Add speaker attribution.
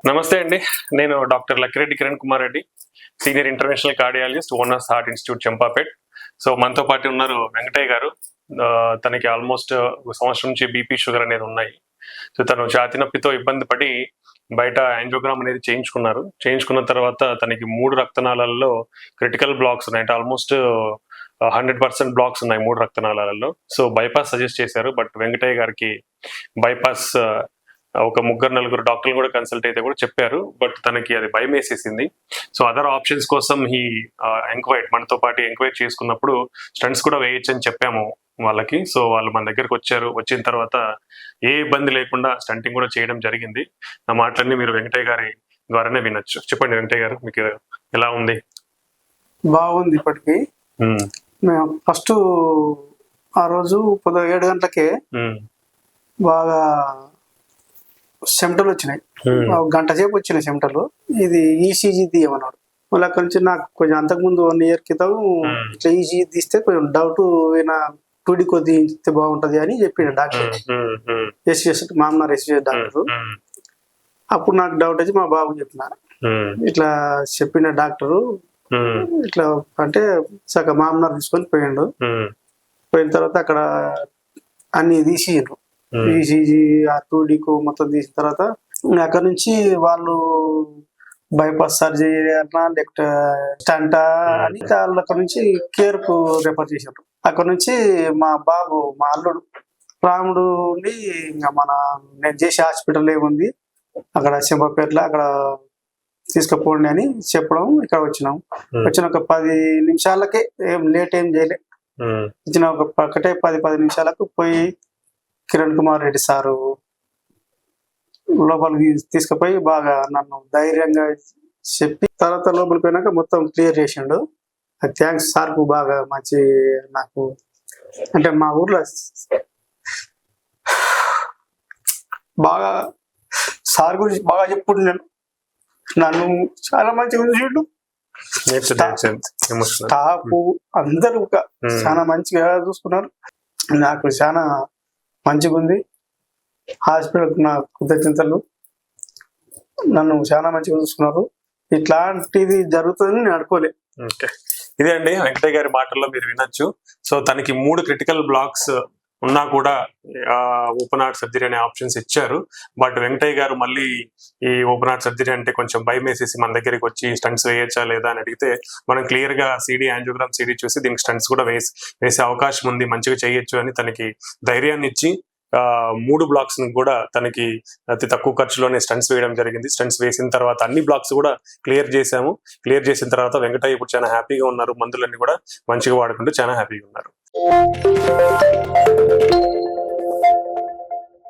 Speaker 1: నమస్తే అండి. నేను doctor Lakkireddy Kiran Kumar Reddy, senior international cardiologist, owners heart institute Champapet. So మనతో పాటు ఉన్నారు వెంకటయ్య గారు. తనకి ఆల్మోస్ట్ సంవత్సరం నుంచి బీపీ షుగర్ అనేది ఉన్నాయి. సో తను ఛాతీ నొప్పితో ఇబ్బంది పడి బయట యాంజియోగ్రామ్ అనేది చేయించుకున్న తర్వాత తనకి 3 రక్తనాళాలలో క్రిటికల్ బ్లాక్స్ ఉన్నాయి. అంటే ఆల్మోస్ట్ 100% బ్లాక్స్ ఉన్నాయి 3 రక్తనాళాలలో. సో బైపాస్ సజెస్ట్ చేశారు. బట్ వెంకటయ్య గారికి బైపాస్ ఒక 3-4 డాక్టర్లు కూడా కన్సల్ట్ అయితే కూడా చెప్పారు. బట్ తనకి అది భయం వేసేసింది. సో అదర్ ఆప్షన్స్ కోసం మనతో పాటు ఎంక్వైరీ చేసుకున్నప్పుడు స్టంట్స్ కూడా వేయొచ్చు అని చెప్పాము వాళ్ళకి. సో వాళ్ళు మన దగ్గరకు వచ్చారు. వచ్చిన తర్వాత ఏ ఇబ్బంది లేకుండా స్టంటింగ్ కూడా చేయడం జరిగింది. నా మాటలన్నీ మీరు వెంకటయ్య గారి ద్వారానే వినొచ్చు. చెప్పండి వెంకటయ్య గారు, మీకు ఎలా ఉంది?
Speaker 2: బాగుంది. ఇప్పటికి మేము ఫస్ట్ ఆ రోజు 7 గంటలకే బాగా చెమటలు వచ్చినాయి. గంట సేపు వచ్చినాయి చెమటలు. ఇది ఈసీజీ తీయమన్నాడు. మళ్ళీ అక్కడి నుంచి నాకు కొంచెం అంతకుముందు 1 ఇయర్ క్రితం ఇట్లా ఈసీజీ తీస్తే కొంచెం డౌట్, ఏమైనా 2D తీస్తే బాగుంటది అని చెప్పిండు డాక్టర్, ఎస్ఎస్ మామనార్ ఎస్ఎస్ డాక్టర్. అప్పుడు నాకు డౌట్ వచ్చి మా బాబు చెప్పిన, ఇట్లా చెప్పిన డాక్టరు ఇట్లా అంటే సగ మామనార్ తీసుకొని పోయిండు. పోయిన తర్వాత అక్కడ అన్ని తీసిండ్రు. ఈసీజీ ఆ 2D మొత్తం తీసిన తర్వాత అక్కడ నుంచి వాళ్ళు బైపాస్ సర్జరీ అన్నా లేకపోతే స్టంట్ అని వాళ్ళు అక్కడ నుంచి కేర్ కు రెఫర్ చేశారు. అక్కడ నుంచి మా బాబు, మా అల్లుడు రాముడు ఇంకా నేను చేసే హాస్పిటల్ ఏముంది అక్కడ సింహపేటలో, అక్కడ తీసుకుపోండి అని చెప్పడం ఇక్కడ వచ్చినాం. వచ్చిన ఒక 10 నిమిషాలకే, ఏం లేట్ ఏం చేయలే. వచ్చిన ఒకటే 10 నిమిషాలకు పోయి కిరణ్ కుమార్ రెడ్డి సారు లోపలికి తీసుకుపోయి బాగా నన్ను ధైర్యంగా చెప్పి తర్వాత లోపలికి పోయినాక మొత్తం క్లియర్ చేసిండు. థ్యాంక్స్ సార్కు. బాగా మంచి, నాకు అంటే మా ఊర్లో బాగా సార్ గురించి బాగా చెప్పుడు. నన్ను చాలా మంచిగా చూసిండు. స్టాఫ్ అందరూ చాలా మంచిగా చూసుకున్నారు. నాకు చాలా మంచిగా ఉంది. హాస్పిటల్కి నా కృతజ్ఞతలు. నన్ను చాలా మంచిగా చూసుకున్నారు. ఇట్లాంటిది జరుగుతుందని నేను అనుకోలే.
Speaker 1: ఇదే అండి వెంకటయ్య గారి మాటల్లో మీరు వినొచ్చు. సో తనకి 3 క్రిటికల్ బ్లాక్స్ ఉన్నా కూడా ఓపెన్ హార్ట్ సర్జరీ అనే ఆప్షన్స్ ఇచ్చారు. బట్ వెంకటయ్య గారు మళ్ళీ ఈ ఓపెన్ హార్ట్ సర్జరీ అంటే కొంచెం భయం వేసేసి మన దగ్గరికి వచ్చి స్టంట్స్ వేయచ్చా లేదా అని అడిగితే, మనం క్లియర్ గా యాంజియోగ్రామ్ సిడీ చూసి దీనికి స్టంట్స్ కూడా వేసే అవకాశం ఉంది, మంచిగా చేయొచ్చు అని తనకి ధైర్యాన్ని ఇచ్చి 3 బ్లాక్స్ కూడా తనకి అతి తక్కువ ఖర్చులోనే స్టంట్స్ వేయడం జరిగింది. స్టంట్స్ వేసిన తర్వాత అన్ని బ్లాక్స్ కూడా క్లియర్ చేశాము. క్లియర్ చేసిన తర్వాత వెంకటయ్య ఇప్పుడు చాలా హ్యాపీగా ఉన్నారు. మందులన్నీ కూడా మంచిగా వాడుకుంటూ చాలా హ్యాపీగా ఉన్నారు.